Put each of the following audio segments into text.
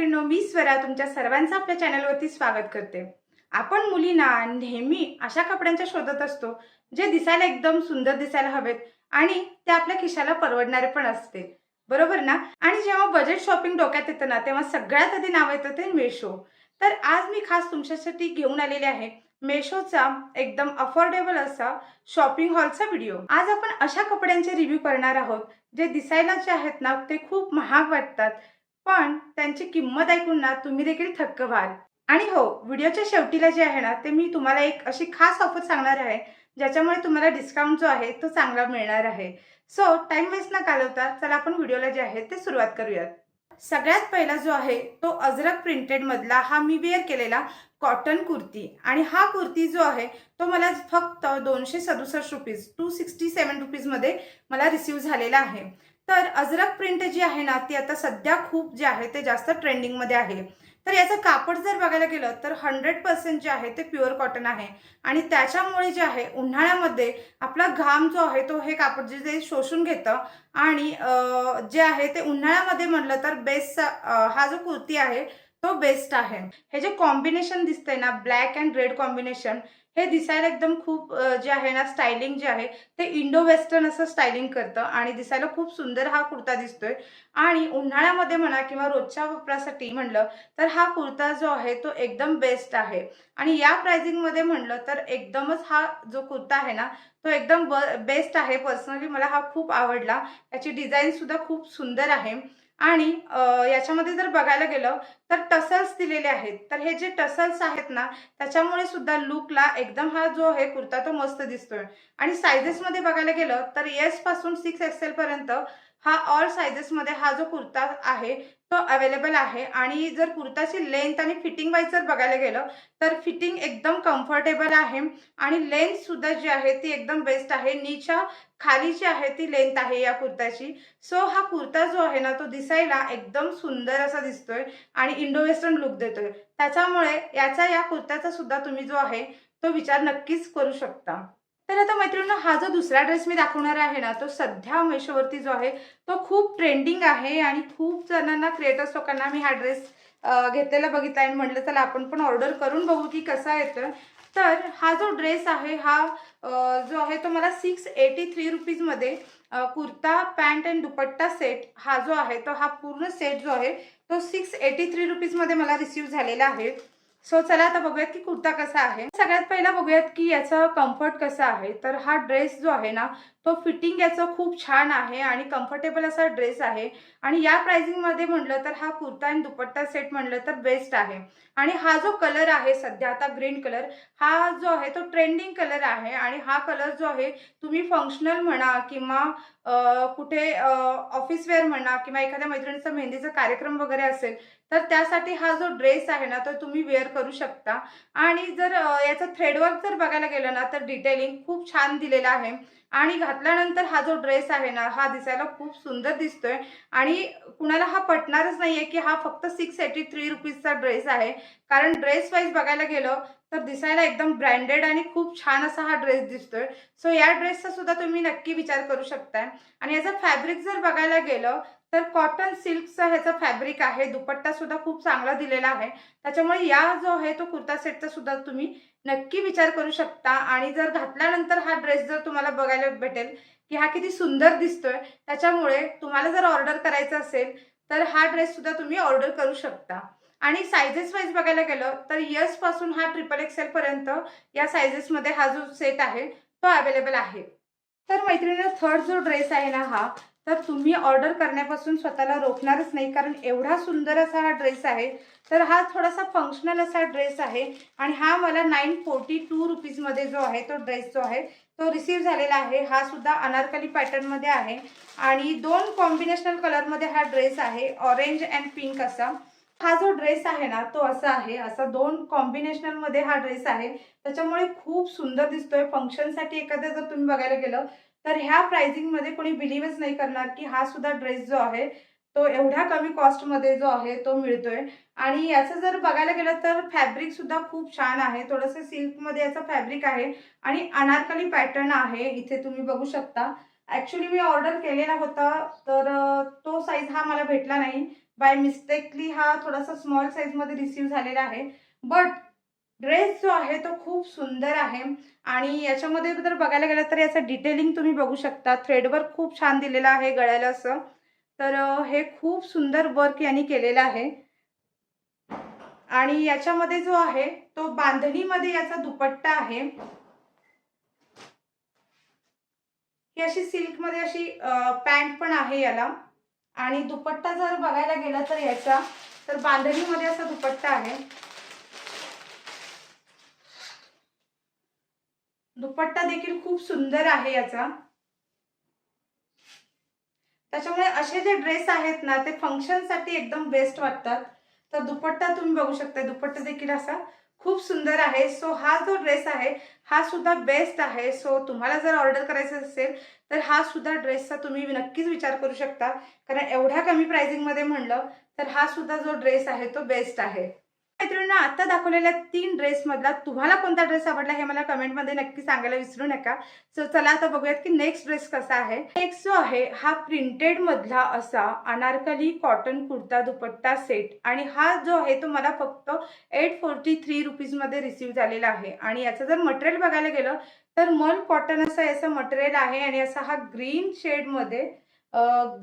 मैत्रिणींनो, मी स्वरा तुमच्या सर्वांचं आपल्या चॅनलवरती स्वागत करते। आपण मुलींना नेहमी अशा कपड्यांच्या शोधत असतो जे दिसायला एकदम सुंदर दिसायला हवेत आणि ते आपल्या खिशाला परवडणारे पण असते, बरोबर ना? आणि जेव्हा बजेट शॉपिंग डोक्यात येतं ना, तेव्हा सगळ्यात आधी नाव येतं ते मेशो। तर आज मी खास तुमच्यासाठी घेऊन आलेले आहे मेशोचा एकदम अफोर्डेबल असा शॉपिंग हॉलचा व्हिडिओ। आज आपण अशा कपड्यांचे रिव्ह्यू करणार आहोत जे दिसायला जे आहेत ना ते खूप महाग वाटतात, पण त्यांची किंमत ऐकून ना तुम्ही देखील थक्क व्हाल। आणि हो, व्हिडिओच्या शेवटीला जे आहे ना ते मी तुम्हाला एक अशी खास ऑफर सांगणार आहे ज्याच्यामुळे तुम्हाला डिस्काउंट जो आहे तो चांगला मिळणार आहे। सो टाइम वेस्ट न घालवता चला आपण व्हिडिओला जे आहे ते सुरुवात करूयात। सगळ्यात पहिला जो आहे तो अजरक प्रिंटेड मधला हा मी वेअर केलेला कॉटन कुर्ती, आणि हा कुर्ती जो आहे तो मला फक्त 267 रुपीज 267 रुपीज मध्ये मला रिसीव झालेला आहे। तर अजरक प्रिंट जी आहे ना ती आता सध्या खूप जे आहे ते जास्त ट्रेंडिंग मध्ये आहे। तर याचं कापड जर बघायला गेलं तर 100% जे आहे ते प्युअर कॉटन आहे, आणि त्याच्यामुळे जे आहे उन्हाळ्यामध्ये आपला घाम जो आहे तो हे कापड जे शोषून घेतं, आणि जे आहे ते उन्हाळ्यामध्ये म्हटलं तर बेस्ट हा जो कुर्ती आहे तो बेस्ट आहे। हे जे कॉम्बिनेशन दिसतंय ना, ब्लॅक अँड रेड कॉम्बिनेशन, हे दिसायला एकदम खूप जे आहे ना स्टायलिंग जे आहे ते इंडो वेस्टर्न असं स्टायलिंग करतं आणि दिसायला खूप सुंदर हा कुर्ता दिसतोय। आणि उन्हाळ्यामध्ये म्हणा किंवा रोजच्या वापरासाठी म्हणलं तर हा कुर्ता जो आहे तो एकदम बेस्ट आहे। आणि या प्राइसिंग मध्ये म्हणलं तर एकदमच हा जो कुर्ता आहे ना तो एकदम बेस्ट आहे। पर्सनली मला हा खूप आवडला, याची डिझाइन सुद्धा खूप सुंदर आहे। आणि याच्यामध्ये जर बघायला गेलं तर टसल्स दिलेले आहेत, तर हे जे टसल्स आहेत ना त्याच्यामुळे सुद्धा लुकला एकदम हा जो आहे कुर्ता तो मस्त दिसतोय। आणि साइजेस मध्ये बघायला गेलं तर एस पासून 6XL पर्यंत हा ऑल साइजेस मध्ये हा जो कुर्ता आहे तो अवेलेबल आहे। आणि जर कुर्ताची लेंथ आणि फिटिंग वाईज जर बघायला गेलं तर फिटिंग एकदम कम्फर्टेबल आहे, आणि लेंथ सुद्धा जी आहे ती एकदम बेस्ट आहे। नीच्या खाली जी आहे ती लेंथ आहे या कुर्त्याची। सो हा कुर्ता जो आहे ना तो दिसायला एकदम सुंदर असा दिसतोय आणि इंडो वेस्टर्न लुक देतोय। त्याच्यामुळे या कुर्त्याचा सुद्धा तुम्ही जो आहे तो विचार नक्कीच करू शकता। तर आता मैत्रिणींनो, हा जो दुसरा ड्रेस मी दाखवणार आहे ना तो सध्या मेशोवरती जो आहे तो खूप ट्रेंडिंग आहे, आणि खूप जणांना क्रिएटर्स लोकांना मी हा ड्रेस घेतलेला बघितला आणि म्हटलं चला आपण पण ऑर्डर करून बघू की कसा येतोय। तर हा जो ड्रेस आहे हा जो आहे तो मला 683 रुपीज मध्ये kurta pant and dupatta set हा जो आहे तो हा पूर्ण सेट जो आहे तो 683 रुपीज मध्ये मला रिसीव झालेला आहे। सो चला आता बघूयात की कुर्ता कसा आहे। सगळ्यात पहिला बघूयात की याचा कम्फर्ट कसा आहे। तर हा ड्रेस जो आहे ना तो फिटिंग याचं खूप छान आहे आणि कम्फर्टेबल असा ड्रेस आहे। आणि या प्राइसिंग मध्ये म्हटलं तर हा कुर्ता आणि दुपट्टा सेट म्हटलं तर बेस्ट आहे। आणि हा जो कलर आहे सध्या आता ग्रीन कलर, हा जो आहे तो ट्रेंडिंग कलर आहे। आणि हा कलर जो आहे तुम्ही फंक्शनल म्हणा किंवा कुठे ऑफिस वेअर म्हणा किंवा एखाद्या मैत्रिणीचा मेहंदीचा कार्यक्रम वगैरे असेल तर त्यासाठी हा जो ड्रेस आहे ना तो तुम्ही वेअर करू शकता। आणि जर याचा थ्रेडवर्क जर बघायला गेलं ना तर डिटेलिंग खूप छान दिलेला आहे, आणि घातल्यानंतर हा जो ड्रेस आहे ना हा दिसायला खूप सुंदर दिसतोय। आणि कुणाला हा पटणारच नाहीये की हा फक्त 683 रुपीजचा ड्रेस आहे, कारण ड्रेस वाईज बघायला गेलं तर दिसायला एकदम ब्रँडेड आणि खूप छान असा हा ड्रेस दिसतोय। सो या ड्रेसचा सुद्धा तुम्ही नक्की विचार करू शकताय। आणि याचा फॅब्रिक जर बघायला गेलं तर कॉटन सिल्कचा ह्याचा फॅब्रिक आहे, दुपट्टा सुद्धा खूप चांगला दिलेला आहे। त्याच्यामुळे या जो आहे तो कुर्ता सेटचा सुद्धा तुम्ही नक्की विचार करू शकता। आणि जर घातल्यानंतर हा ड्रेस जर तुम्हाला बघायला भेटेल की हा किती सुंदर दिसतोय, त्याच्यामुळे तुम्हाला जर ऑर्डर करायचं असेल तर हा ड्रेस सुद्धा तुम्ही ऑर्डर करू शकता। आणि साइजेस वाईज बघायला गेलं तर एस पासून हा XXL पर्यंत या साइजेस मध्ये हा जो सेट आहे तो अवेलेबल आहे। तर मैत्रिणींनो, थर्ड जो ड्रेस आहे ना हा, तर तुम्ही ऑर्डर करण्यापासून स्वतःला रोखणारच नाही, कारण एवढा सुंदर असा हा ड्रेस आहे। तर हा थोडासा फंक्शनल असा ड्रेस आहे, आणि हा मला 942 रुपीज मध्ये जो आहे तो ड्रेस जो आहे तो रिसीव झालेला आहे। हा सुद्धा अनारकली पॅटर्न मध्ये आहे, आणि दोन कॉम्बिनेशनल कलर मध्ये हा ड्रेस आहे, ऑरेंज अँड पिंक असा। हा जो ड्रेस आहे ना तो असा आहे, असा दोन कॉम्बिनेशनल मध्ये हा ड्रेस आहे, त्याच्यामुळे खूप सुंदर दिसतोय। फंक्शन साठी एखाद्या जर तुम्ही बघायला गेलं तर ह्या प्राइसिंग मध्ये कोणी बिलीव्हच नाही करणार की हा सुद्धा ड्रेस जो आहे तो एवढ्या कमी कॉस्ट मध्ये जो आहे तो मिळतोय। आणि याचं जर बघायला गेलं तर फॅब्रिक सुद्धा खूप छान आहे, थोडंसं सिल्क मध्ये याचं फॅब्रिक आहे, आणि अनारकली पॅटर्न आहे, इथे तुम्ही बघू शकता। ऍक्च्युली मी ऑर्डर केलेला होता तर तो साईज हा मला भेटला नाही, बाय मिस्टेकली हा थोडासा स्मॉल साईजमध्ये रिसीव झालेला आहे. बट ड्रेस जो आहे तो खूप सुंदर आहे आणि याच्यामध्ये जर बघायला गेलं तर याचं डिटेलिंग तुम्ही बघू शकता. थ्रेडवर्क खूप छान दिलेलं आहे गळ्याला असं. तर हे खूप सुंदर वर्क यांनी केलेलं आहे आणि याच्यामध्ये जो आहे तो बांधणीमध्ये याचा दुपट्टा आहे. ही अशी सिल्कमध्ये अशी पॅन्ट पण आहे याला आणि दुपट्टा जर बघायला गेला तर याचा तर बांधणीमध्ये असा दुपट्टा आहे. दुपट्टा देखील खूप सुंदर आहे याचा. त्याच्यामुळे असे जे ड्रेस आहेत ना ते फंक्शनसाठी एकदम बेस्ट वाटतात. तर दुपट्टा तुम्ही बघू शकता. दुपट्टा देखील असा खूप सुंदर आहे. सो हा जो ड्रेस आहे हा सुद्धा बेस्ट आहे. सो तुम्हाला जर ऑर्डर करायचं असेल तर हा सुद्धा ड्रेसचा तुम्ही नक्कीच विचार करू शकता. कारण एवढ्या कमी प्राइसिंगमध्ये म्हणलं तर हा सुद्धा जो ड्रेस आहे तो बेस्ट आहे. मैत्रिणींनो, आता दाखवलेल्या 3 ड्रेसमधला तुम्हाला कोणता ड्रेस आवडला हे मला कमेंटमध्ये नक्की सांगायला विसरू नका. सो चला आता बघूयात की नेक्स्ट ड्रेस कसा आहे. नेक्स्ट जो आहे हा प्रिंटेड मधला असा अनारकली कॉटन कुर्ता दुपट्टा सेट आणि हा जो आहे तो मला फक्त 843 रुपीजमध्ये रिसीव झालेला आहे आणि याचं जर मटेरियल बघायला गेलं तर मल कॉटन असं याचं मटेरियल आहे आणि असा हा ग्रीन शेडमध्ये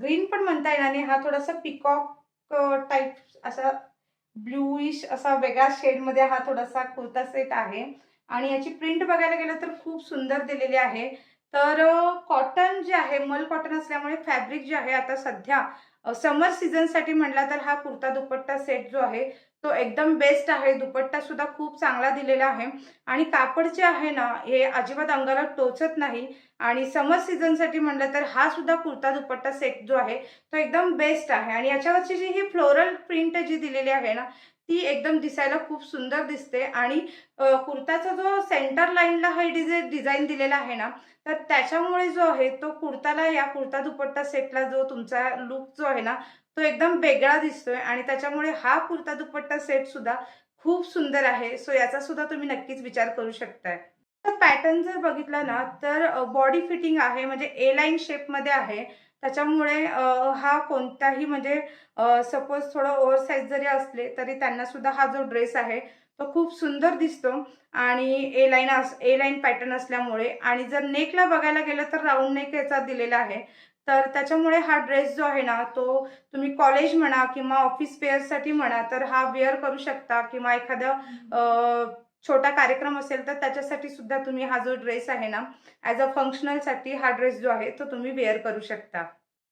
ग्रीन पण म्हणता येणार नाही, हा थोडासा पिकॉक टाईप असा ब्लूइश असा वेगळा शेडमध्ये हा थोडासा कुर्ता सेट आहे आणि याची प्रिंट बघायला गेलं तर खूप सुंदर दिलेली आहे. तर कॉटन जे आहे मल कॉटन असल्यामुळे फॅब्रिक जे आहे आता सध्या समर सीझनसाठी म्हटला तर हा कुर्ता दुपट्टा सेट जो आहे तो एकदम बेस्ट आहे. दुपट्टा सुद्धा खूप चांगला दिलेला आहे आणि कापड जे आहे ना हे अजिबात अंगाला टोचत नाही आणि समर सीझनसाठी म्हटलं तर हा सुद्धा कुर्ता दुपट्टा सेट जो आहे तो एकदम बेस्ट आहे आणि याच्यावरची जी ही फ्लोरल प्रिंट जी दिलेली आहे ना ती एकदम दिसायला खूप सुंदर दिसते आणि कुर्ताचा जो सेंटर लाईनला हा डिझाईन दिलेला आहे ना तर त्याच्यामुळे जो आहे तो कुर्ताला या कुर्ता दुपट्टा सेटला जो तुमचा लुक जो आहे ना तो एकदम वेगळा दिसतोय आणि त्याच्यामुळे हा कुर्ता दुपट्टा सेट सुद्धा खूप सुंदर आहे. सो याचा सुद्धा तुम्ही नक्कीच विचार करू शकताय. पॅटर्न जर बघितला ना तर बॉडी फिटिंग आहे म्हणजे ए लाईन शेपमध्ये आहे. त्याच्यामुळे हा कोणताही म्हणजे सपोज थोडं ओव्हरसाइज जरी असले तरी त्यांना सुद्धा हा जो ड्रेस आहे तो खूप सुंदर दिसतो आणि ए लाईन पॅटर्न असल्यामुळे आणि जर नेकला बघायला गेलं तर राऊंड नेक याचा दिलेला आहे. तर त्याच्यामुळे हा ड्रेस जो आहे ना तो तुम्ही कॉलेज म्हणा किंवा ऑफिस वेअरसाठी म्हणा तर हा वेअर करू शकता किंवा एखाद्या छोटा कार्यक्रम असेल तर त्याच्यासाठी सुद्धा तुम्ही हा जो ड्रेस आहे ना ॲज अ फंक्शनलसाठी हा ड्रेस जो आहे तो तुम्ही वेअर करू शकता.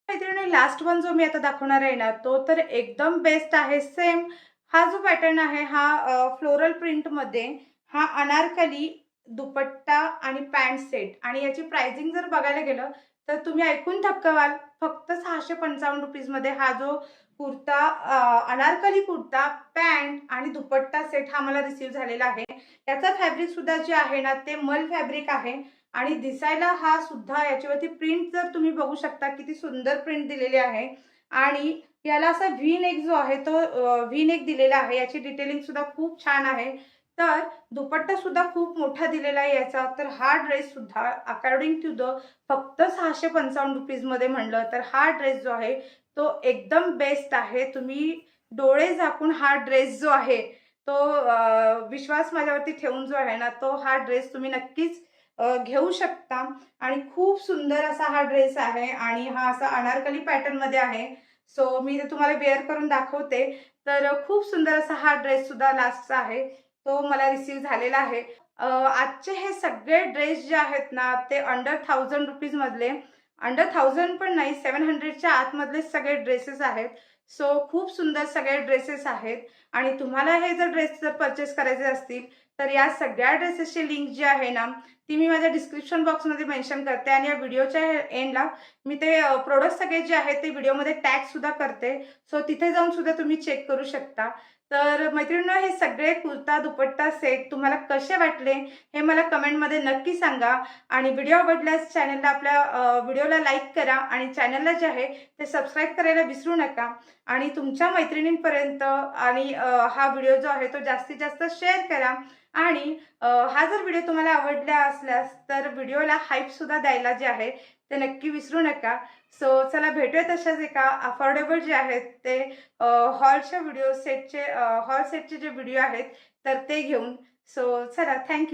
मैत्रिणी लास्ट वन जो मी आता दाखवणार आहे ना तो तर एकदम बेस्ट आहे. सेम हा जो पॅटर्न आहे हा फ्लोरल प्रिंटमध्ये हा अनारकली दुपट्टा आणि पॅन्ट सेट आणि याची प्राइसिंग जर बघायला गेलं तर तुम्ही ऐकून थक्क व्हाल. फक्त 655 रुपीजमध्ये हा जो कुर्ता अनारकली कुर्ता, पॅन्ट आणि दुपट्टा सेट हा मला रिसीव्ह झालेला आहे. याचा फॅब्रिक सुद्धा जे आहे ना ते मल फॅब्रिक आहे आणि दिसायला हा सुद्धा याच्यावरती प्रिंट जर तुम्ही बघू शकता किती सुंदर प्रिंट दिलेली आहे आणि याला असा व्ही नेक जो आहे तो व्ही नेक दिलेला आहे. याची डिटेलिंग सुद्धा खूप छान आहे. तर दुपट्टा सुद्धा खूप मोठा दिलेला आहे याचा. तर हा ड्रेस सुद्धा अकॉर्डिंग टू द फक्त 655 रुपीजमध्ये म्हणलं तर हा ड्रेस जो आहे तो एकदम बेस्ट आहे. तुम्ही डोळे झाकून हा ड्रेस जो आहे तो विश्वास माझ्यावरती ठेवून जो आहे ना तो हा ड्रेस तुम्ही नक्कीच घेऊ शकता आणि खूप सुंदर असा हा ड्रेस आहे आणि हा असा अनारकली पॅटर्नमध्ये आहे. सो मी ते तुम्हाला वेअर करून दाखवते. तर खूप सुंदर असा हा ड्रेस सुद्धा लास्टचा आहे तो मला रिसीव्ह झालेला आहे. आजचे हे सगळे ड्रेस जे आहेत ना ते अंडर 1000 रुपीजमधले, अंडर 1000 पण नाही 700च्या आतमधले सगळे ड्रेसेस आहेत. सो खूप सुंदर सगळे ड्रेसेस आहेत आणि तुम्हाला हे जर ड्रेस जर परचेस करायचे असतील तर या सगळ्या ड्रेसेसची लिंक जी आहे ना ती मी माझ्या डिस्क्रिप्शन बॉक्समध्ये मेन्शन करते आणि या व्हिडिओच्या एंडला मी ते प्रोडक्ट सगळे जे आहेत ते व्हिडिओमध्ये टॅग सुद्धा करते. सो तिथे जाऊन सुद्धा तुम्ही चेक करू शकता. तर मैत्रिणींनो हे सगळे कुर्ता दुपट्टा सेट तुम्हाला कसे वाटले हे मला कमेंटमध्ये नक्की सांगा आणि व्हिडिओ आवडल्यास चॅनलला आपल्या व्हिडिओला लाईक करा आणि चॅनलला जे आहे ते सबस्क्राईब करायला विसरू नका आणि तुमच्या मैत्रिणींपर्यंत आणि हा व्हिडिओ जो आहे तो जास्तीत जास्त शेअर करा आणि हा जर व्हिडिओ तुम्हाला आवडला असल्यास तर व्हिडिओला हाईप सुद्धा द्यायला जे आहे ते नक्की विसरू नका. सो चला भेटूया तशाच एका अफोर्डेबल जे आहेत ते हॉल सेटचे जे व्हिडिओ आहेत तर ते घेऊन. सो चला, थँक